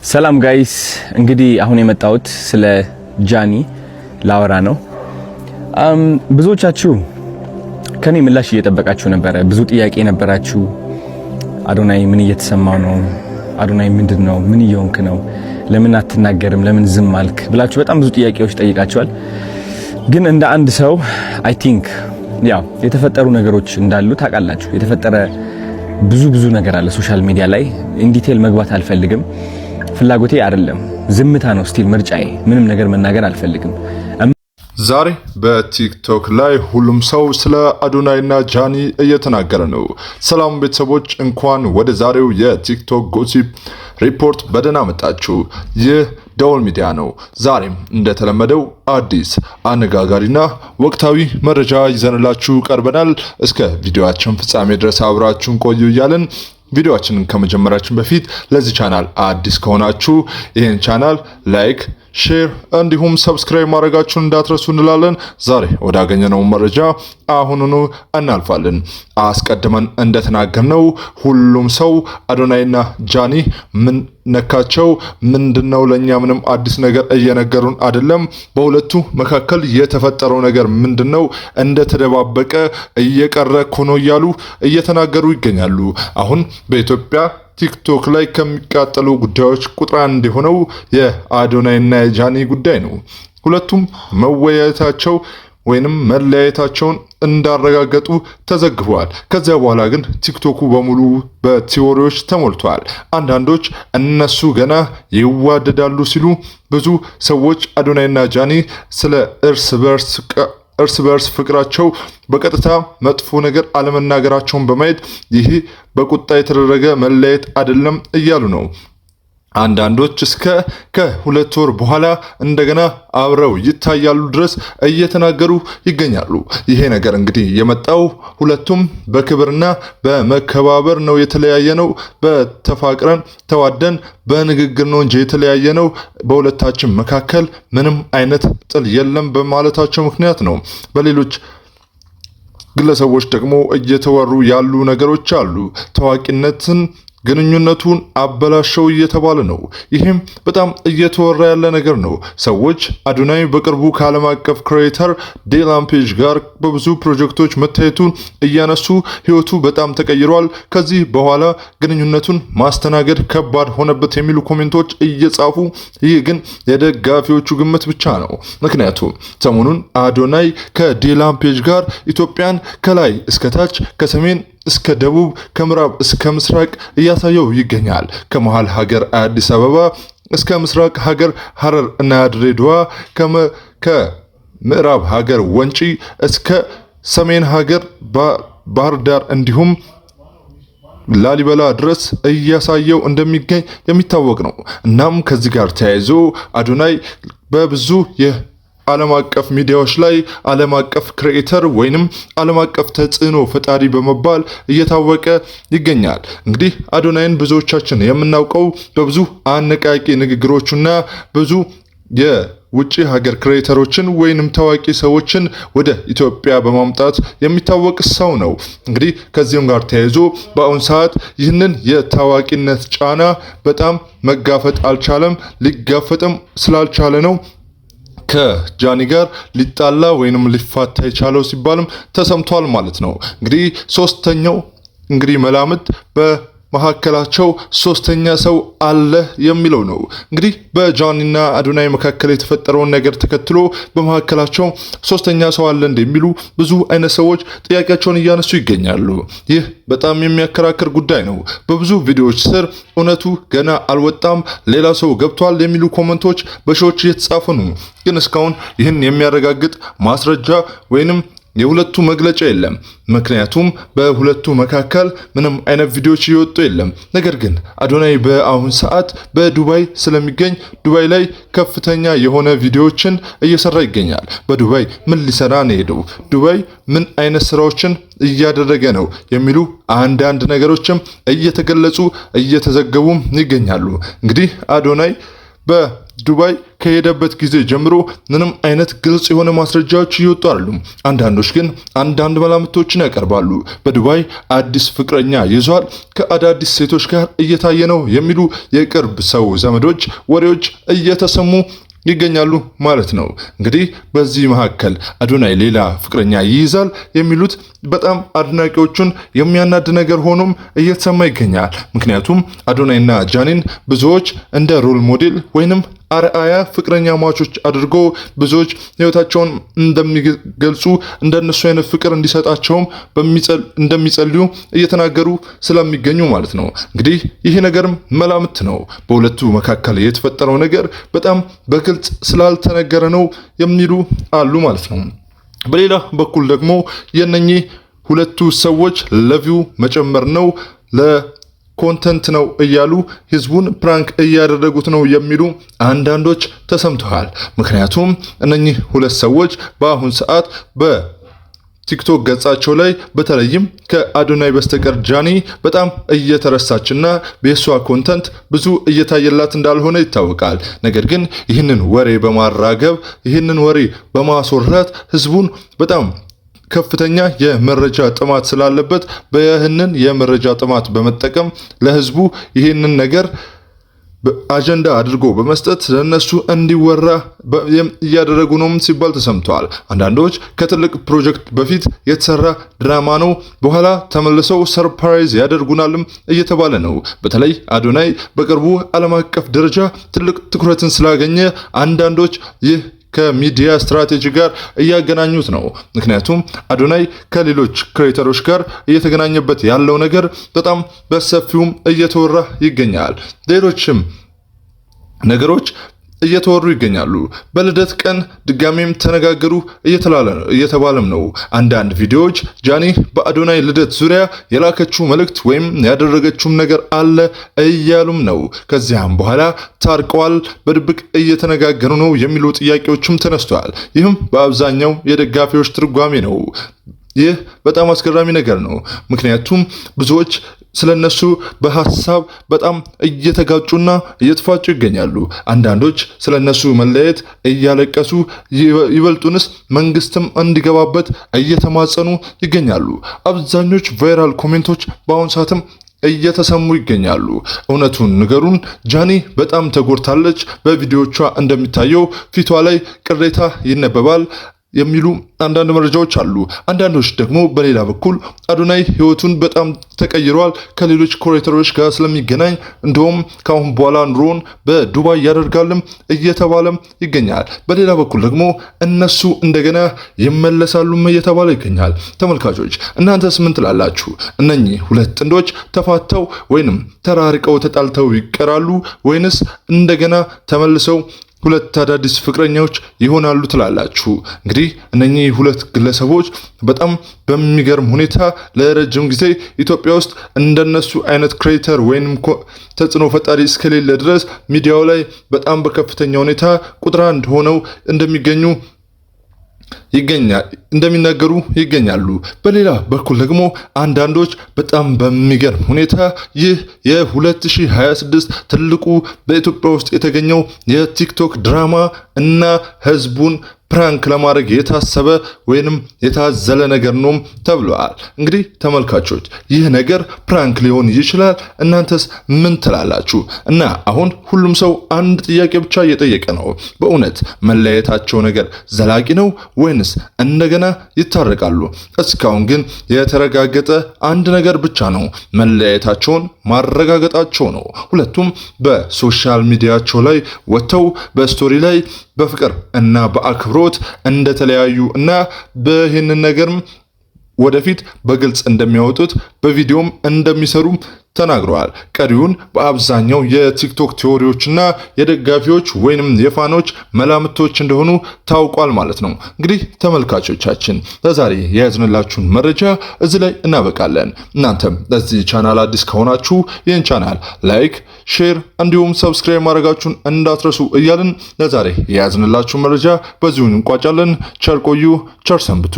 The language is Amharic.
ሰላም ጋይስ፣ እንግዲህ አሁን የመጣሁት ስለ ጃኒ ላወራ ነው። ብዙዎቻችሁ ከኔ ምላሽ እየጠበቃችሁ ነበረ። ብዙ ጥያቄ ነበራችሁ። አዶናይ ምን እየተሰማው ነው? አዶናይ ምንድነው? ምን እየሆንክ ነው? ለምን አትናገርም? ለምን ዝም አልክ? ብላችሁ በጣም ብዙ ጥያቄዎች ጠይቃችኋል። ግን እንደ አንድ ሰው አይ ቲንክ ያው የተፈጠሩ ነገሮች እንዳሉ ታውቃላችሁ። የተፈጠረ ብዙ ነገር አለ ሶሻል ሚዲያ ላይ። ኢን ዲቴል መግባት አልፈልግም። ፍላጎቴ አይደለም። ዝምታ ነው ስቲል ምርጫዬ። ምንም ነገር መናገር አልፈልግም። ዛሬ በቲክቶክ ላይ ሁሉም ሰው ስለ አዶናይና ጃኒ እየተናገረ ነው። ሰላም ቤተሰቦች፣ እንኳን ወደ ዛሬው የቲክቶክ ጎሲፕ ሪፖርት በደህና መጣችሁ። ይህ ደወል ሚዲያ ነው። ዛሬም እንደተለመደው አዲስ አነጋጋሪና ወቅታዊ መረጃ ይዘንላችሁ ቀርበናል። እስከ ቪዲዮአችን ፍጻሜ ድረስ አብራችሁን ቆዩ እያልን ቪዲዮአችንን ከመጀመራችን በፊት ለዚህ ቻናል አዲስ ከሆናችሁ ይህን ቻናል ላይክ፣ ሼር እንዲሁም ሰብስክራይብ ማድረጋችሁን እንዳትረሱ እንላለን። ዛሬ ወዳገኘነው መረጃ አሁኑኑ እናልፋለን። አስቀድመን እንደተናገርነው ሁሉም ሰው አዶናይና ጃኒ ምን ነካቸው? ምንድነው? ለኛ ምንም አዲስ ነገር እየነገሩን አይደለም። በሁለቱ መካከል የተፈጠረው ነገር ምንድነው? እንደተደባበቀ እየቀረ ኮኖ እያሉ እየተናገሩ ይገኛሉ። አሁን በኢትዮጵያ ቲክቶክ ላይ ከሚቃጠሉ ጉዳዮች ቁጥር አንድ የሆነው የአዶናይና የጃኒ ጉዳይ ነው። ሁለቱም መወያየታቸው ወይንም መለያየታቸውን እንዳረጋገጡ ተዘግቧል። ከዚያ በኋላ ግን ቲክቶኩ በሙሉ በቲዎሪዎች ተሞልቷል። አንዳንዶች እነሱ ገና ይዋደዳሉ ሲሉ፣ ብዙ ሰዎች አዶናይና ጃኒ ስለ እርስ በርስ ፍቅራቸው በቀጥታ መጥፎ ነገር አለመናገራቸውን በማየት ይህ በቁጣ የተደረገ መለያየት አይደለም እያሉ ነው። አንዳንዶች እስከ ከሁለት ወር በኋላ እንደገና አብረው ይታያሉ ድረስ እየተናገሩ ይገኛሉ። ይሄ ነገር እንግዲህ የመጣው ሁለቱም በክብርና በመከባበር ነው የተለያየ ነው። በተፋቅረን ተዋደን በንግግር ነው እንጂ የተለያየ ነው። በሁለታችን መካከል ምንም አይነት ጥል የለም በማለታቸው ምክንያት ነው። በሌሎች ግለሰቦች ደግሞ እየተወሩ ያሉ ነገሮች አሉ። ታዋቂነትን ግንኙነቱን አበላሸው እየተባለ ነው። ይህም በጣም እየተወራ ያለ ነገር ነው። ሰዎች አዶናይ በቅርቡ ከዓለም አቀፍ ክሬተር ዴላምፔጅ ጋር በብዙ ፕሮጀክቶች መታየቱን እያነሱ ህይወቱ በጣም ተቀይሯል፣ ከዚህ በኋላ ግንኙነቱን ማስተናገድ ከባድ ሆነበት የሚሉ ኮሜንቶች እየጻፉ፣ ይህ ግን የደጋፊዎቹ ግምት ብቻ ነው። ምክንያቱም ሰሞኑን አዶናይ ከዴላምፔጅ ጋር ኢትዮጵያን ከላይ እስከታች ከሰሜን እስከ ደቡብ ከምዕራብ እስከ ምስራቅ እያሳየው ይገኛል። ከመሃል ሀገር አዲስ አበባ እስከ ምስራቅ ሀገር ሐረር እና ድሬዳዋ፣ ከምዕራብ ሀገር ወንጪ እስከ ሰሜን ሀገር ባህር ዳር እንዲሁም ላሊበላ ድረስ እያሳየው እንደሚገኝ የሚታወቅ ነው። እናም ከዚህ ጋር ተያይዞ አዶናይ በብዙ ዓለም አቀፍ ሚዲያዎች ላይ ዓለም አቀፍ ክሬተር ወይንም ዓለም አቀፍ ተጽዕኖ ፈጣሪ በመባል እየታወቀ ይገኛል። እንግዲህ አዶናይን ብዙዎቻችን የምናውቀው በብዙ አነቃቂ ንግግሮቹና ብዙ የውጭ ሀገር ክሬተሮችን ወይንም ታዋቂ ሰዎችን ወደ ኢትዮጵያ በማምጣት የሚታወቅ ሰው ነው። እንግዲህ ከዚህም ጋር ተያይዞ በአሁን ሰዓት ይህንን የታዋቂነት ጫና በጣም መጋፈጥ አልቻለም። ሊጋፈጥም ስላልቻለ ነው ከጃኒ ጋር ሊጣላ ወይንም ሊፋታ የቻለው ሲባልም ተሰምቷል ማለት ነው። እንግዲህ ሶስተኛው መላምት በመካከላቸው ሶስተኛ ሰው አለ የሚለው ነው። እንግዲህ በጃኒና አዶናይ መካከል የተፈጠረውን ነገር ተከትሎ በመካከላቸው ሶስተኛ ሰው አለ እንደሚሉ ብዙ አይነት ሰዎች ጥያቄያቸውን እያነሱ ይገኛሉ። ይህ በጣም የሚያከራክር ጉዳይ ነው። በብዙ ቪዲዮዎች ስር እውነቱ ገና አልወጣም፣ ሌላ ሰው ገብቷል የሚሉ ኮመንቶች በሺዎች እየተጻፉ ነው። ግን እስካሁን ይህን የሚያረጋግጥ ማስረጃ ወይንም የሁለቱ መግለጫ የለም። ምክንያቱም በሁለቱ መካከል ምንም አይነት ቪዲዮዎች እየወጡ የለም። ነገር ግን አዶናይ በአሁን ሰዓት በዱባይ ስለሚገኝ ዱባይ ላይ ከፍተኛ የሆነ ቪዲዮዎችን እየሰራ ይገኛል። በዱባይ ምን ሊሰራ ነው ሄደው? ዱባይ ምን አይነት ስራዎችን እያደረገ ነው የሚሉ አንዳንድ ነገሮችም እየተገለጹ እየተዘገቡ ይገኛሉ። እንግዲህ አዶናይ በዱባይ ከሄደበት ጊዜ ጀምሮ ምንም አይነት ግልጽ የሆነ ማስረጃዎች እየወጡ አይደሉም። አንዳንዶች ግን አንዳንድ መላምቶችን ያቀርባሉ። በዱባይ አዲስ ፍቅረኛ ይዟል፣ ከአዳዲስ ሴቶች ጋር እየታየ ነው የሚሉ የቅርብ ሰው ዘመዶች ወሬዎች እየተሰሙ ይገኛሉ ማለት ነው። እንግዲህ በዚህ መካከል አዶናይ ሌላ ፍቅረኛ ይይዛል የሚሉት በጣም አድናቂዎቹን የሚያናድ ነገር ሆኖም እየተሰማ ይገኛል። ምክንያቱም አዶናይና ጃኒን ብዙዎች እንደ ሮል ሞዴል ወይንም አርአያ ፍቅረኛ ማቾች አድርጎ ብዙዎች ህይወታቸውን እንደሚገልጹ እንደነሱ አይነት ፍቅር እንዲሰጣቸውም እንደሚጸልዩ እየተናገሩ ስለሚገኙ ማለት ነው። እንግዲህ ይሄ ነገርም መላምት ነው። በሁለቱ መካከል የተፈጠረው ነገር በጣም በግልጽ ስላልተነገረ ነው የሚሉ አሉ ማለት ነው። በሌላ በኩል ደግሞ የነኚህ ሁለቱ ሰዎች ለቪው መጨመር ነው ኮንተንት ነው እያሉ ህዝቡን ፕራንክ እያደረጉት ነው የሚሉ አንዳንዶች ተሰምተዋል። ምክንያቱም እነኚህ ሁለት ሰዎች በአሁን ሰዓት በቲክቶክ ገጻቸው ላይ በተለይም ከአዶናይ በስተቀር ጃኒ በጣም እየተረሳችና በሷ ኮንተንት ብዙ እየታየላት እንዳልሆነ ይታወቃል። ነገር ግን ይህንን ወሬ በማራገብ ይህንን ወሬ በማስወራት ህዝቡን በጣም ከፍተኛ የመረጃ ጥማት ስላለበት በይህንን የመረጃ ጥማት በመጠቀም ለህዝቡ ይህንን ነገር አጀንዳ አድርጎ በመስጠት ለነሱ እንዲወራ እያደረጉ ነው ሲባል ተሰምተዋል። አንዳንዶች ከትልቅ ፕሮጀክት በፊት የተሰራ ድራማ ነው፣ በኋላ ተመልሰው ሰርፕራይዝ ያደርጉናልም እየተባለ ነው። በተለይ አዶናይ በቅርቡ ዓለም አቀፍ ደረጃ ትልቅ ትኩረትን ስላገኘ አንዳንዶች ይህ ከሚዲያ ስትራቴጂ ጋር እያገናኙት ነው። ምክንያቱም አዶናይ ከሌሎች ክሬተሮች ጋር እየተገናኘበት ያለው ነገር በጣም በሰፊውም እየተወራ ይገኛል። ሌሎችም ነገሮች እየተወሩ ይገኛሉ። በልደት ቀን ድጋሜም ተነጋገሩ እየተባለም ነው። አንዳንድ ቪዲዮዎች ጃኒ በአዶናይ ልደት ዙሪያ የላከችው መልእክት ወይም ያደረገችውም ነገር አለ እያሉም ነው። ከዚያም በኋላ ታርቀዋል፣ በድብቅ እየተነጋገሩ ነው የሚሉ ጥያቄዎችም ተነስተዋል። ይህም በአብዛኛው የደጋፊዎች ትርጓሜ ነው። ይህ በጣም አስገራሚ ነገር ነው። ምክንያቱም ብዙዎች ስለነሱ በሐሳብ በጣም እየተጋጩና እየተፋጩ ይገኛሉ። አንዳንዶች ስለነሱ መለየት እያለቀሱ ይበልጡንስ መንግስትም እንዲገባበት እየተማጸኑ ይገኛሉ። አብዛኞቹ ቫይራል ኮሜንቶች በአሁን ሰዓትም እየተሰሙ ይገኛሉ። እውነቱን ንገሩን፣ ጃኒ በጣም ተጎድታለች፣ በቪዲዮቿ እንደሚታየው ፊቷ ላይ ቅሬታ ይነበባል የሚሉ አንዳንድ መረጃዎች አሉ። አንዳንዶች ደግሞ በሌላ በኩል አዶናይ ህይወቱን በጣም ተቀይሯል፣ ከሌሎች ክሬተሮች ጋር ስለሚገናኝ እንደውም ካሁን በኋላ ኑሮን በዱባይ ያደርጋልም እየተባለም ይገኛል። በሌላ በኩል ደግሞ እነሱ እንደገና ይመለሳሉም እየተባለ ይገኛል። ተመልካቾች እናንተስ ምን ትላላችሁ? እነኚህ ሁለት ጥንዶች ተፋተው ወይንም ተራርቀው ተጣልተው ይቀራሉ ወይንስ እንደገና ተመልሰው ሁለት አዳዲስ ፍቅረኛዎች ይሆናሉ ትላላችሁ? እንግዲህ እነኚህ ሁለት ግለሰቦች በጣም በሚገርም ሁኔታ ለረጅም ጊዜ ኢትዮጵያ ውስጥ እንደነሱ አይነት ክሬተር ወይንም ተጽዕኖ ፈጣሪ እስከሌለ ድረስ ሚዲያው ላይ በጣም በከፍተኛ ሁኔታ ቁጥር አንድ ሆነው እንደሚናገሩ ይገኛሉ። በሌላ በኩል ደግሞ አንዳንዶች በጣም በሚገርም ሁኔታ ይህ የ2026 ትልቁ በኢትዮጵያ ውስጥ የተገኘው የቲክቶክ ድራማ እና ህዝቡን ፕራንክ ለማድረግ የታሰበ ወይንም የታዘለ ነገር ነው ተብሏል። እንግዲህ ተመልካቾች ይህ ነገር ፕራንክ ሊሆን ይችላል። እናንተስ ምን ትላላችሁ? እና አሁን ሁሉም ሰው አንድ ጥያቄ ብቻ እየጠየቀ ነው። በእውነት መለያየታቸው ነገር ዘላቂ ነው ወይንስ እንደገና ይታረቃሉ? እስካሁን ግን የተረጋገጠ አንድ ነገር ብቻ ነው፣ መለያየታቸውን ማረጋገጣቸው ነው። ሁለቱም በሶሻል ሚዲያቸው ላይ ወጥተው በስቶሪ ላይ በፍቅር እና በአክብሮት እንደተለያዩ እና በይህንን ነገርም ወደፊት በግልጽ እንደሚያወጡት በቪዲዮም እንደሚሰሩ ተናግረዋል። ቀሪውን በአብዛኛው የቲክቶክ ቲዎሪዎችና የደጋፊዎች ወይንም የፋኖች መላምቶች እንደሆኑ ታውቋል ማለት ነው። እንግዲህ ተመልካቾቻችን ለዛሬ የያዝንላችሁን መረጃ እዚህ ላይ እናበቃለን። እናንተም ለዚህ ቻናል አዲስ ከሆናችሁ ይህን ቻናል ላይክ፣ ሼር እንዲሁም ሰብስክራይብ ማድረጋችሁን እንዳትረሱ እያልን ለዛሬ የያዝንላችሁን መረጃ በዚሁ እንቋጫለን። ቸር ቆዩ፣ ቸር ሰንብቱ።